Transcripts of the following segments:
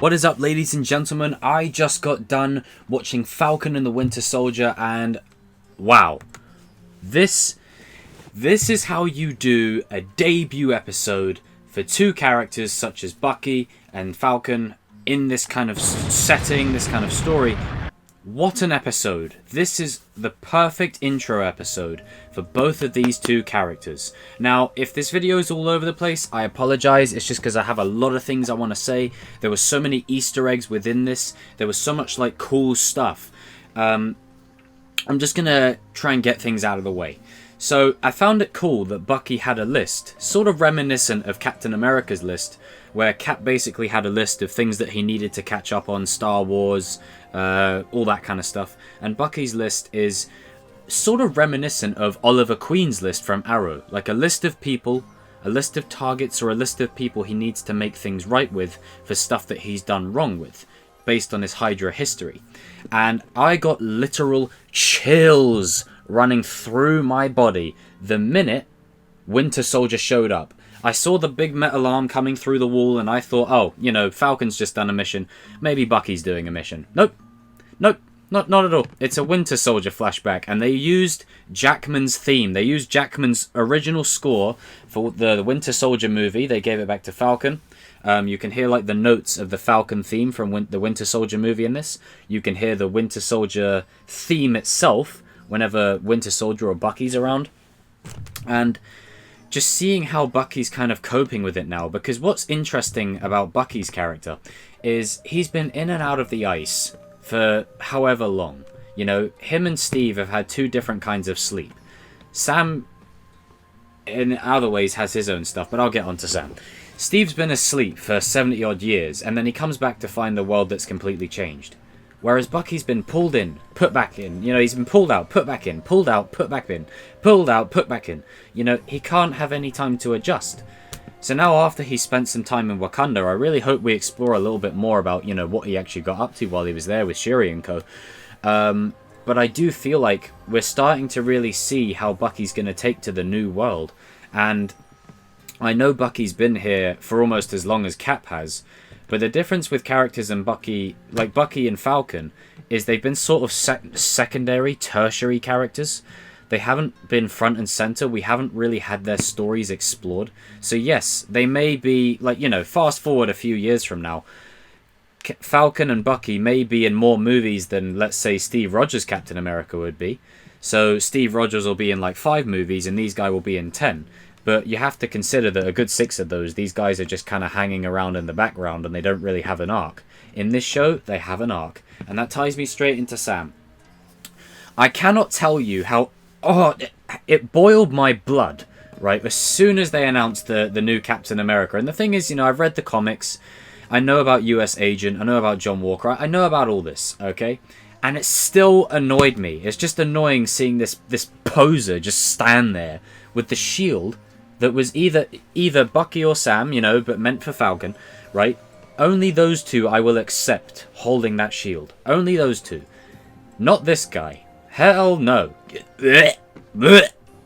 What is up, ladies and gentlemen? I just got done watching Falcon and the Winter Soldier, and wow, this is how you do a debut episode for two characters such as Bucky and Falcon in this kind of setting, this kind of story. What an episode. This is the perfect intro episode for both of these two characters. Now, if this video is all over the place, I apologize. It's just because I have a lot of things I want to say. There were so many Easter eggs within this. There was so much like cool stuff. I'm just going to try and get things out of the way. So I found it cool that Bucky had a list, sort of reminiscent of Captain America's list, where Cap basically had a list of things that he needed to catch up on, Star Wars, all that kind of stuff. And Bucky's list is sort of reminiscent of Oliver Queen's list from Arrow, like a list of people, a list of targets, or a list of people he needs to make things right with for stuff that he's done wrong with, based on his Hydra history. And I got literal chills running through my body the minute Winter Soldier showed up. I saw the big metal arm coming through the wall and I thought, oh, you know, Falcon's just done a mission. Maybe Bucky's doing a mission. Nope. Nope. Not at all. It's a Winter Soldier flashback, and they used Jackman's theme. They used Jackman's original score for the Winter Soldier movie. They gave it back to Falcon. You can hear like the notes of the Falcon theme from the Winter Soldier movie in this. You can hear the Winter Soldier theme itself whenever Winter Soldier or Bucky's around. And just seeing how Bucky's kind of coping with it now, because what's interesting about Bucky's character is he's been in and out of the ice for however long. You know, him and Steve have had two different kinds of sleep. Sam, in other ways, has his own stuff, but I'll get on to Sam. Steve's been asleep for 70 odd years, and then he comes back to find the world that's completely changed. Whereas Bucky's been pulled in, put back in. You know, he's been pulled out, put back in, pulled out, put back in, pulled out, put back in. You know, he can't have any time to adjust. So now after he spent some time in Wakanda, I really hope we explore a little bit more about, you know, what he actually got up to while he was there with Shuri and co. But I do feel like we're starting to really see how Bucky's going to take to the new world. And I know Bucky's been here for almost as long as Cap has. But the difference with characters in Bucky, like Bucky and Falcon, is they've been sort of secondary, tertiary characters. They haven't been front and center. We haven't really had their stories explored. So yes, they may be, like, you know, fast forward a few years from now, Falcon and Bucky may be in more movies than, let's say, Steve Rogers' Captain America would be. So Steve Rogers will be in like 5 movies and these guys will be in 10. But you have to consider that a good 6 of those, these guys are just kind of hanging around in the background and they don't really have an arc. In this show, they have an arc. And that ties me straight into Sam. I cannot tell you how... Oh, it boiled my blood, right? As soon as they announced the new Captain America. And the thing is, you know, I've read the comics. I know about US Agent. I know about John Walker. I know about all this, okay? And it still annoyed me. It's just annoying seeing this poser just stand there with the shield that was either Bucky or Sam, you know, but meant for Falcon, right? Only those two I will accept holding that shield. Only those two. Not this guy. Hell no.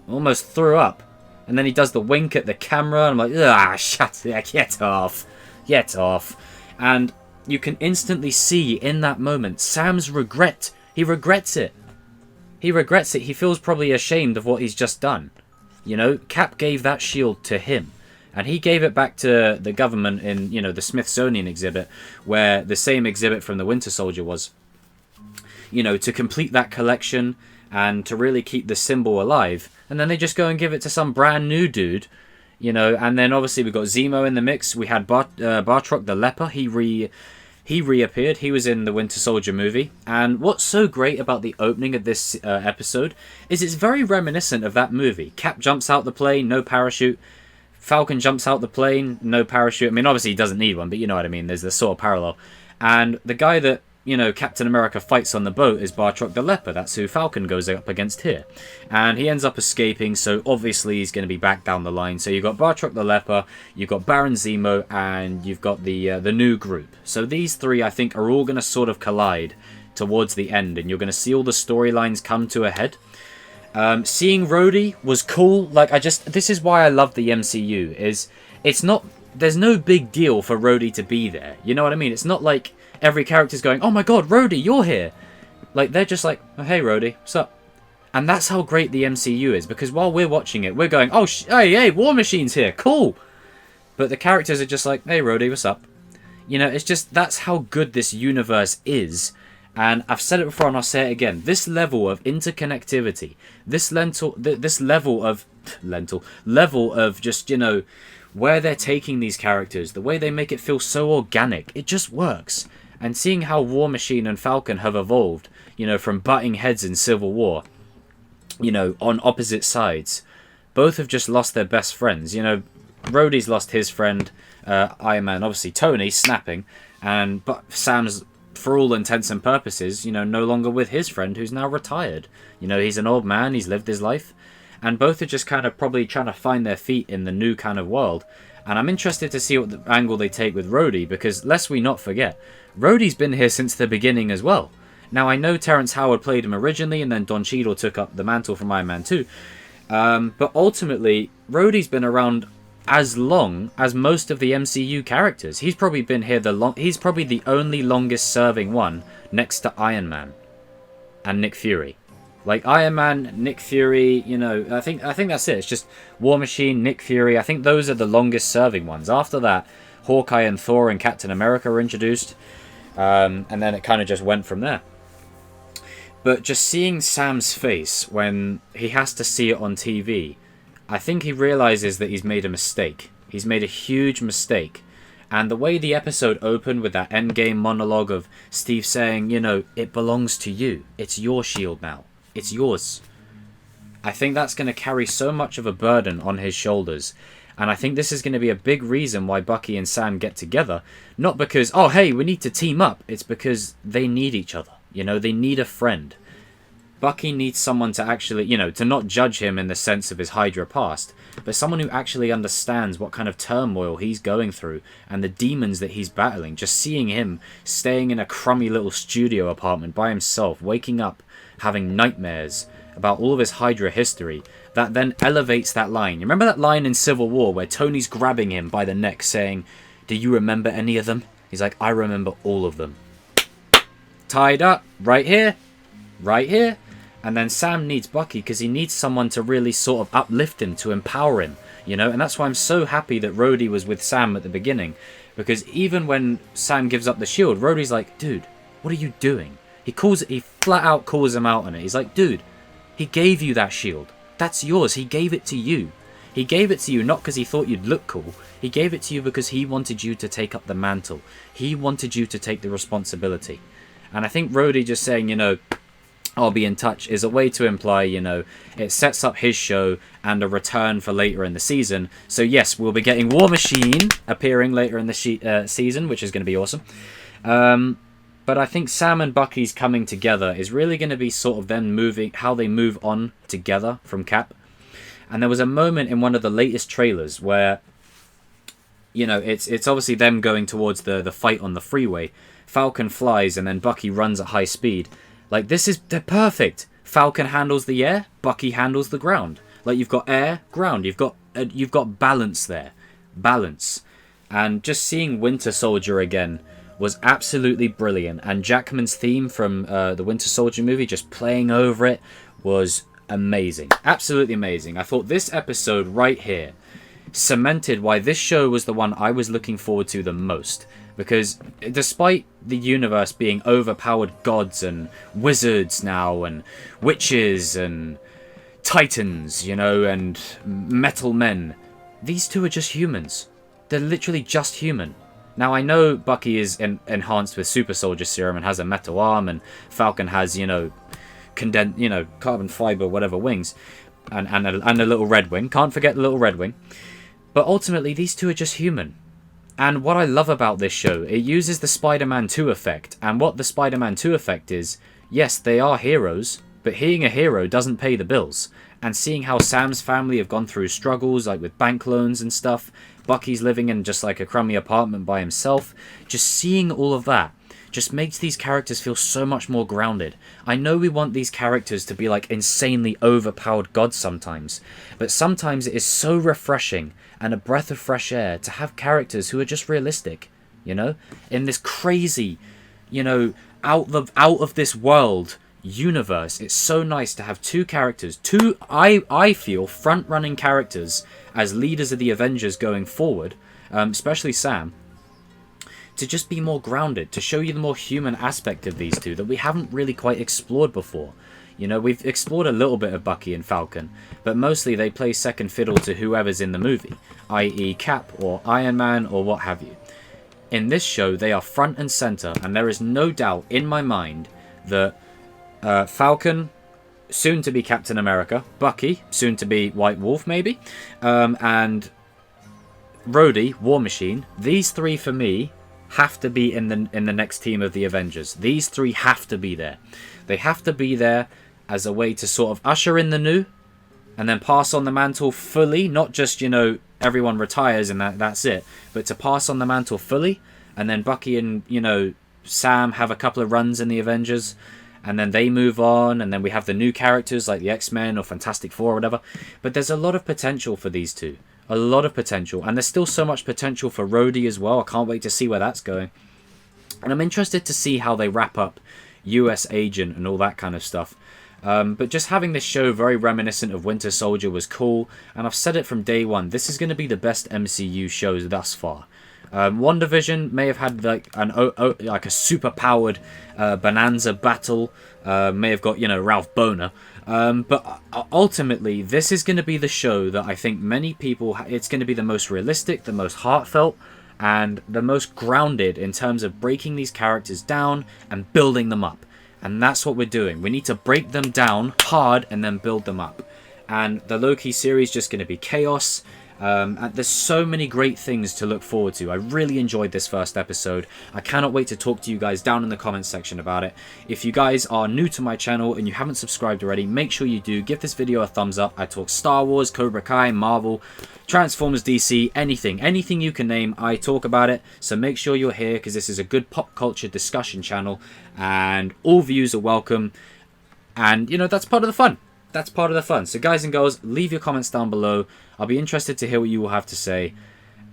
Almost threw up. And then he does the wink at the camera, and I'm like, ah, shut it, get off. Get off. And you can instantly see in that moment Sam's regret. He regrets it. He regrets it. He feels probably ashamed of what he's just done. You know, Cap gave that shield to him. And he gave it back to the government in, you know, the Smithsonian exhibit, where the same exhibit from the Winter Soldier was. You know, to complete that collection and to really keep the symbol alive. And then they just go and give it to some brand new dude. You know, and then obviously we got Zemo in the mix. We had Batroc the Leper. He reappeared. He was in the Winter Soldier movie. And what's so great about the opening of this episode is it's very reminiscent of that movie. Cap jumps out the plane, no parachute. Falcon jumps out the plane, no parachute. I mean, obviously he doesn't need one, but you know what I mean. There's this sort of parallel. And the guy that, you know, Captain America fights on the boat is Batroc the Leper. That's who Falcon goes up against here. And he ends up escaping, so obviously he's going to be back down the line. So you've got Batroc the Leper, you've got Baron Zemo, and you've got the new group. So these three, I think, are all going to sort of collide towards the end, and you're going to see all the storylines come to a head. Seeing Rhodey was cool. Like, this is why I love the MCU, is it's not there's no big deal for Rhodey to be there. You know what I mean? It's not like every character's going, oh my god, Rhodey, you're here. Like, they're just like, oh, hey, Rhodey, what's up? And that's how great the MCU is, because while we're watching it, we're going, oh, hey, War Machine's here, cool. But the characters are just like, hey, Rhodey, what's up? You know, it's just, that's how good this universe is. And I've said it before and I'll say it again. This level of interconnectivity, this level of just, you know, where they're taking these characters, the way they make it feel so organic, it just works. And seeing how War Machine and Falcon have evolved, you know, from butting heads in Civil War, you know, on opposite sides, both have just lost their best friends. You know, Rhodey's lost his friend, Iron Man, obviously Tony, snapping, but Sam's, for all intents and purposes, you know, no longer with his friend who's now retired. You know, he's an old man, he's lived his life, and both are just kind of probably trying to find their feet in the new kind of world. And I'm interested to see what the angle they take with Rhodey, because lest we not forget, Rhodey's been here since the beginning as well. Now, I know Terrence Howard played him originally, and then Don Cheadle took up the mantle from Iron Man 2. But ultimately, Rhodey's been around as long as most of the MCU characters. He's probably been here he's probably the only longest serving one next to Iron Man and Nick Fury. Like Iron Man, Nick Fury, you know, I think that's it. It's just War Machine, Nick Fury. I think those are the longest serving ones. After that, Hawkeye and Thor and Captain America were introduced, and then it kind of just went from there. But just seeing Sam's face when he has to see it on TV, I think he realizes that he's made a mistake. He's made a huge mistake. And the way the episode opened with that endgame monologue of Steve saying, you know, it belongs to you. It's your shield now. It's yours. I think that's going to carry so much of a burden on his shoulders. And I think this is going to be a big reason why Bucky and Sam get together. Not because, oh, hey, we need to team up. It's because they need each other. You know, they need a friend. Bucky needs someone to actually, you know, to not judge him in the sense of his Hydra past, but someone who actually understands what kind of turmoil he's going through and the demons that he's battling. Just seeing him staying in a crummy little studio apartment by himself, waking up, having nightmares about all of his Hydra history, that then elevates that line. You remember that line in Civil War where Tony's grabbing him by the neck saying, do you remember any of them? He's like, I remember all of them. Tied up, right here, right here. And then Sam needs Bucky because he needs someone to really sort of uplift him, to empower him, you know? And that's why I'm so happy that Rhodey was with Sam at the beginning. Because even when Sam gives up the shield, Rhodey's like, dude, what are you doing? He flat out calls him out on it. He's like, dude, he gave you that shield. That's yours. He gave it to you. He gave it to you not because he thought you'd look cool. He gave it to you because he wanted you to take up the mantle. He wanted you to take the responsibility. And I think Rhodey just saying, you know, I'll be in touch is a way to imply, you know, it sets up his show and a return for later in the season. So yes, we'll be getting War Machine appearing later in the season, which is going to be awesome. But I think Sam and Bucky's coming together is really going to be sort of them moving, how they move on together from Cap. And there was a moment in one of the latest trailers where, you know, it's obviously them going towards the fight on the freeway. Falcon flies and then Bucky runs at high speed. Like, they're perfect. Falcon handles the air, Bucky handles the ground. Like, you've got air, ground. You've got balance there. Balance. And just seeing Winter Soldier again was absolutely brilliant. And Jackman's theme from the Winter Soldier movie, just playing over it, was amazing. Absolutely amazing. I thought this episode right here cemented why this show was the one I was looking forward to the most. Because despite the universe being overpowered gods and wizards now and witches and titans, you know, and metal men, these two are just humans. They're literally just human. Now, I know Bucky is enhanced with super soldier serum and has a metal arm, and Falcon has, you know, carbon fiber, whatever wings, and a little red wing. Can't forget the little red wing. But ultimately, these two are just human. And what I love about this show, it uses the Spider-Man 2 effect. And what the Spider-Man 2 effect is, yes, they are heroes, but being a hero doesn't pay the bills. And seeing how Sam's family have gone through struggles, like with bank loans and stuff, Bucky's living in just like a crummy apartment by himself, just seeing all of that just makes these characters feel so much more grounded. I know we want these characters to be like insanely overpowered gods sometimes, but sometimes it is so refreshing and a breath of fresh air to have characters who are just realistic, you know, in this crazy, you know, out of this world universe. It's so nice to have two characters, I feel front running characters as leaders of the Avengers going forward, especially Sam, to just be more grounded, to show you the more human aspect of these two that we haven't really quite explored before. You know, we've explored a little bit of Bucky and Falcon, but mostly they play second fiddle to whoever's in the movie, i.e. Cap or Iron Man or what have you. In this show, they are front and center, and there is no doubt in my mind that Falcon, soon to be Captain America, Bucky, soon to be White Wolf maybe, and Rhodey, War Machine, these three for me have to be in the next team of the Avengers. These three have to be there. They have to be there as a way to sort of usher in the new and then pass on the mantle fully, not just, you know, everyone retires and that's it, but to pass on the mantle fully, and then Bucky and, you know, Sam have a couple of runs in the Avengers, and then they move on, and then we have the new characters like the X-Men or Fantastic Four or whatever. But there's a lot of potential for these two. A lot of potential. And there's still so much potential for Rhodey as well. I can't wait to see where that's going. And I'm interested to see how they wrap up US Agent and all that kind of stuff. But just having this show very reminiscent of Winter Soldier was cool. And I've said it from day one. This is going to be the best MCU shows thus far. WandaVision may have had like like a super powered Bonanza battle, may have got, you know, Ralph Boner, but ultimately this is going to be the show that I think many people, it's going to be the most realistic, the most heartfelt, and the most grounded in terms of breaking these characters down and building them up. And that's what we're doing. We need to break them down hard and then build them up. And the Loki series is just going to be chaos. And there's so many great things to look forward to. I really enjoyed this first episode. I cannot wait to talk to you guys down in the comments section about it. If you guys are new to my channel and you haven't subscribed already, make sure you do. Give this video a thumbs up. I talk Star Wars, Cobra Kai, Marvel, Transformers, DC, anything you can name, I talk about it. So make sure you're here because this is a good pop culture discussion channel and all views are welcome. And, you know, that's part of the fun. That's part of the fun. So guys and girls, leave your comments down below. I'll be interested to hear what you will have to say.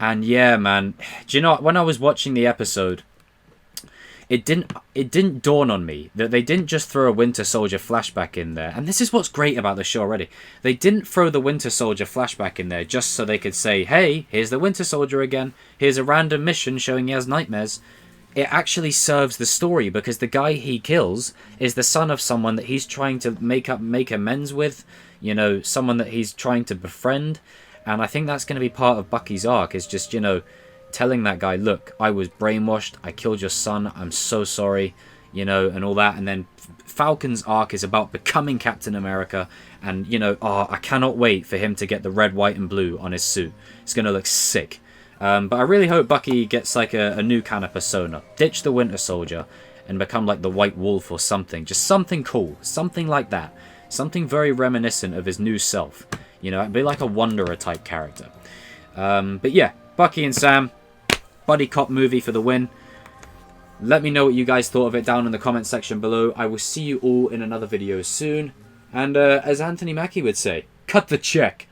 And yeah, man, do you know what? When I was watching the episode, it didn't dawn on me that they didn't just throw a Winter Soldier flashback in there. And this is what's great about the show already. They didn't throw the Winter Soldier flashback in there just so they could say, hey, here's the Winter Soldier again. Here's a random mission showing he has nightmares. It actually serves the story because the guy he kills is the son of someone that he's trying to make amends with, you know, someone that he's trying to befriend. And I think that's going to be part of Bucky's arc, is just, you know, telling that guy, look, I was brainwashed, I killed your son, I'm so sorry, you know, and all that. And then Falcon's arc is about becoming Captain America, and, you know, I cannot wait for him to get the red, white and blue on his suit. It's going to look sick. But I really hope Bucky gets like a new kind of persona. Ditch the Winter Soldier and become like the White Wolf or something. Just something cool. Something like that. Something very reminiscent of his new self. You know, be like a Wanderer type character. But yeah, Bucky and Sam, buddy cop movie for the win. Let me know what you guys thought of it down in the comment section below. I will see you all in another video soon. And as Anthony Mackie would say, cut the check.